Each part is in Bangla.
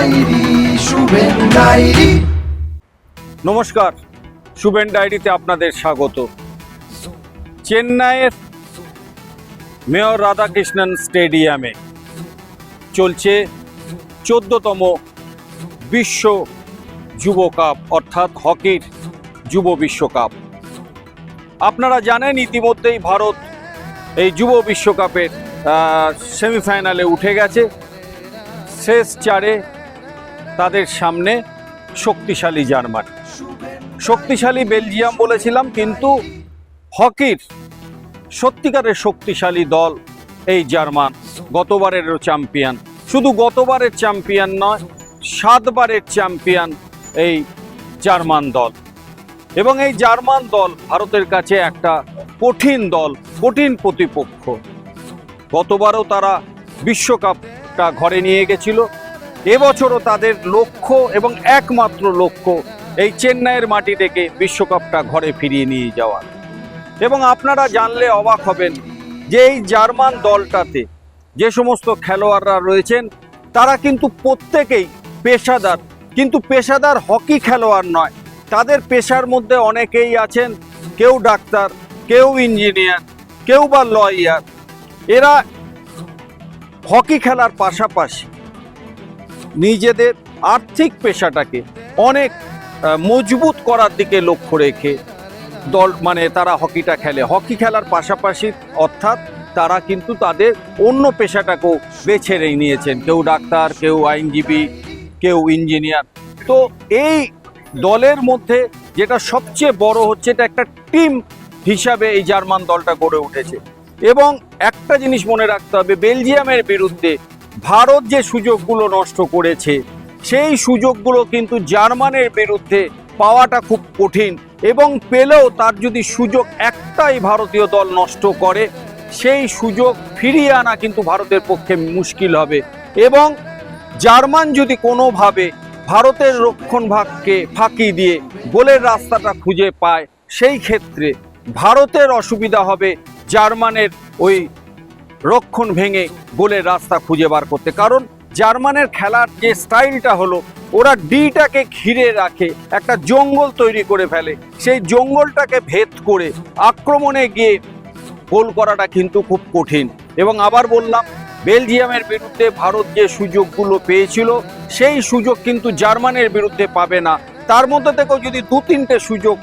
Diary, Shuven diary. নমস্কার, শুভেন ডায়েরিতে আপনাদের স্বাগত। চেন্নাইয়ের মেয়র রাধাকৃষ্ণন স্টেডিয়ামে চলছে 14তম বিশ্ব যুব কাপ, অর্থাৎ হকির যুব বিশ্বকাপ। আপনারা জানেন ইতিমধ্যেই ভারত এই যুব বিশ্বকাপের সেমিফাইনালে উঠে গেছে। শেষ চারে তাদের সামনে শক্তিশালী জার্মান, শক্তিশালী বেলজিয়াম বলেছিলাম, কিন্তু হকির সত্যিকারের শক্তিশালী দল এই জার্মান, গতবারেরও চ্যাম্পিয়ন। শুধু গতবারের চ্যাম্পিয়ন নয়, 7 বারের চ্যাম্পিয়ন এই জার্মান দল। এবং এই জার্মান দল ভারতের কাছে একটা কঠিন দল, কঠিন প্রতিপক্ষ। গতবারও তারা বিশ্বকাপটা ঘরে নিয়ে গেছিল। এবছরও তাদের লক্ষ্য এবং একমাত্র লক্ষ্য এই চেন্নাইয়ের মাটি থেকে বিশ্বকাপটা ঘরে ফিরিয়ে নিয়ে যাওয়া। এবং আপনারা জানলে অবাক হবেন যে এই জার্মান দলটাতে যে সমস্ত খেলোয়াড়রা রয়েছেন তারা কিন্তু প্রত্যেকেই পেশাদার, কিন্তু পেশাদার হকি খেলোয়াড় নয়। তাদের পেশার মধ্যে অনেকেই আছেন, কেউ ডাক্তার, কেউ ইঞ্জিনিয়ার, কেউ বা লয়ার। এরা হকি খেলার পাশাপাশি নিজেদের আর্থিক পেশাটাকে অনেক মজবুত করার দিকে লক্ষ্য রেখে দল তারা হকিটা খেলে। হকি খেলার পাশাপাশি অর্থাৎ তারা কিন্তু তাদের অন্য পেশাটাকেও বেছে নিয়েছেন, কেউ ডাক্তার, কেউ আইনজীবী, কেউ ইঞ্জিনিয়ার। তো এই দলের মধ্যে যেটা সবচেয়ে বড় হচ্ছে, এটা একটা টিম হিসাবে এই জার্মান দলটা গড়ে উঠেছে। এবং একটা জিনিস মনে রাখতে হবে, বেলজিয়ামের বিরুদ্ধে ভারত যে সুযোগগুলো নষ্ট করেছে সেই সুযোগগুলো কিন্তু জার্মানের বিরুদ্ধে পাওয়াটা খুব কঠিন। এবং পেলেও তার যদি সুযোগ একটাই ভারতীয় দল নষ্ট করে, সেই সুযোগ ফিরিয়ে আনা কিন্তু ভারতের পক্ষে মুশকিল হবে। এবং জার্মান যদি কোনোভাবে ভারতের রক্ষণ ভাগকে ফাঁকি দিয়ে গোলের রাস্তাটা খুঁজে পায়, সেই ক্ষেত্রে ভারতের অসুবিধা হবে জার্মানের ওই রক্ষণ ভেঙে গোলের রাস্তা খুঁজে বার করতে। কারণ জার্মানের খেলার যে স্টাইলটা হলো, ওরা ডিটাকে ঘিরে রাখে, একটা জঙ্গল তৈরি করে ফেলে। সেই জঙ্গলটাকে ভেদ করে আক্রমণে গিয়ে গোল করাটা কিন্তু খুব কঠিন। এবং আবার বললাম, বেলজিয়ামের বিরুদ্ধে ভারত যে সুযোগগুলো পেয়েছিল সেই সুযোগ কিন্তু জার্মানের বিরুদ্ধে পাবে না। তার মধ্যে থেকেও যদি 2-3টে সুযোগ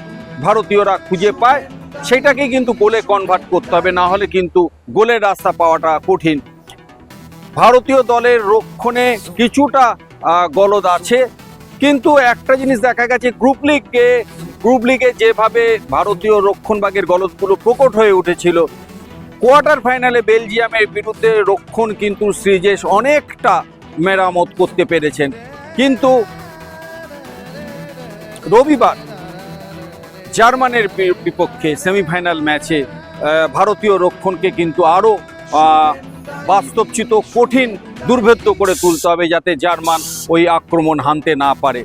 ভারতীয়রা খুঁজে পায়, সেটাকে কিন্তু গোলে কনভার্ট করতে হবে, না হলে কিন্তু গোলের রাস্তা পাওয়াটা কঠিন। ভারতীয় দলের রক্ষণে কিছুটা গলদ আছে, কিন্তু একটা জিনিস দেখা গেছে, গ্রুপ লিগে যেভাবে ভারতীয় রক্ষণভাগের গলদগুলো প্রকট হয়ে উঠেছিল, কোয়ার্টার ফাইনালে বেলজিয়ামের বিরুদ্ধে রক্ষণ কিন্তু শ্রীজেশ অনেকটা মেরামত করতে পেরেছেন। কিন্তু রবিবার জার্মানের বিপক্ষে সেমিফাইনাল ম্যাচে ভারতীয় রক্ষণকে কিন্তু আরও বাস্তবচিত কঠিন দুর্ভেদ্য করে তুলতে হবে, যাতে জার্মান ওই আক্রমণ হানতে না পারে।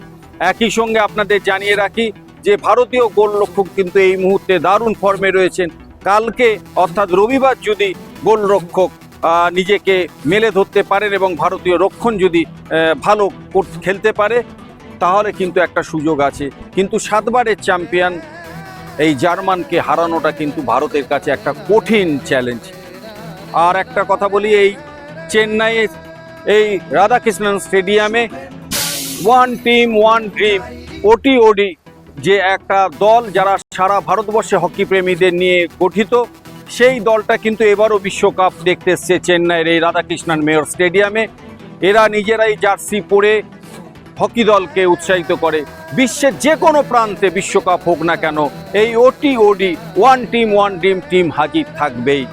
একই সঙ্গে আপনাদের জানিয়ে রাখি যে ভারতীয় গোলরক্ষক কিন্তু এই মুহূর্তে দারুণ ফর্মে রয়েছেন। কালকে অর্থাৎ রবিবার যদি গোলরক্ষক নিজেকে মেলে ধরতে পারেন এবং ভারতীয় রক্ষণ যদি ভালো খেলতে পারে, তাহলে কিন্তু একটা সুযোগ আছে। কিন্তু 7 বারের চ্যাম্পিয়ন এই জার্মানকে হারানোটা কিন্তু ভারতের কাছে একটা কঠিন চ্যালেঞ্জ। আর একটা কথা বলি, এই চেন্নাইয়ে এই রাধাকৃষ্ণন স্টেডিয়ামে ওয়ান টিম ওয়ান ড্রিম, ওটি যে একটা দল যারা সারা ভারতবর্ষে হকি প্রেমীদের নিয়ে গঠিত, সেই দলটা কিন্তু এবারও বিশ্বকাপ দেখতে এসছে চেন্নাইয়ের এই রাধাকৃষ্ণন মেয়র স্টেডিয়ামে। এরা নিজেরাই জার্সি পরে হকি দলকে উৎসাহিত করে। বিশ্বের যে কোনো প্রান্তে বিশ্বকাপ হোক না কেন, এই ওটি one team one dream team হাজির থাকবেই।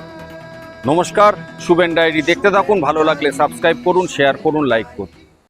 নমস্কার, শুভেন ডায়েরি দেখতে থাকুন। ভালো লাগলে সাবস্ক্রাইব করুন, শেয়ার করুন, লাইক করুন।